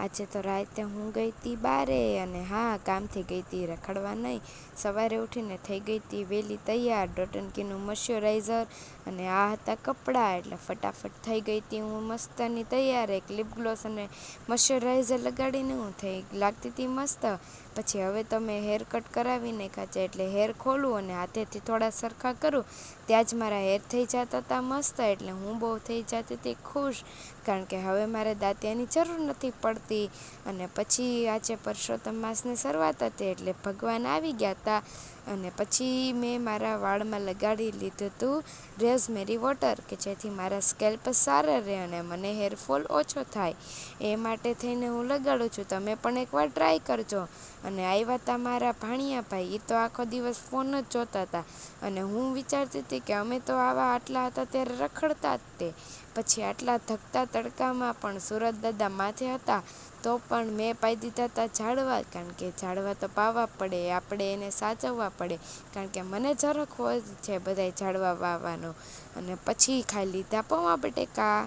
આજે તો રાતે હું ગઈ હતી બારે, અને હા, કામથી ગઈ હતી, રખડવા નહીં. સવારે ઉઠીને થઈ ગઈ હતી વહેલી તૈયાર. ડોટનકીનું મોઇશ્ચરાઇઝર અને આ હતા કપડાં, એટલે ફટાફટ થઈ ગઈ હતી હું મસ્તની તૈયાર. એક લિપ ગ્લોસ અને મોઇશ્ચરાઇઝર લગાડીને હું લાગતી હતી મસ્ત. પછી હવે તો મેં હેર કટ કરાવી નાખ્યા છે, એટલે હેર ખોલું અને હાથેથી થોડા સરખા કરું, ત્યાં જ મારા હેર થઈ જતા હતા મસ્ત. એટલે હું બહુ થઈ જતી હતી ખુશ, કારણ કે હવે મારે દાંતિયાની જરૂર નથી પડતી. અને પછી આજે પરસોત્તમ માસની શરૂઆત હતી, એટલે ભગવાન આવી ગયા હતા. અને પછી મેં મારા વાળમાં લગાડી લીધું હતું રોઝમેરી વોટર, કે જેથી મારા સ્કેલ્પ સારા રહે અને મને હેરફોલ ઓછો થાય. એ માટે થઈને હું લગાડું છું. તમે પણ એકવાર ટ્રાય કરજો. અને આવ્યા હતા મારા ભાણિયાભાઈ, એ તો આખો દિવસ ફોન જ જોતા હતા. અને હું વિચારતી હતી કે અમે તો આટલા હતા ત્યારે રખડતા જ તે. પછી આટલા ધકતા તડકામાં પણ સુરત દાદા માથે હતા, તો પણ મેં પાઈ દીધા હતા ઝાડવા, કારણ કે ઝાડવા તો પાવા પડે, આપણે એને સાચવવા પડે. કારણ કે મને જરાક હોય છે બધાય ઝાડવા વાવવાનો. અને પછી ખાઈ લીધા પૌવા બટેકા.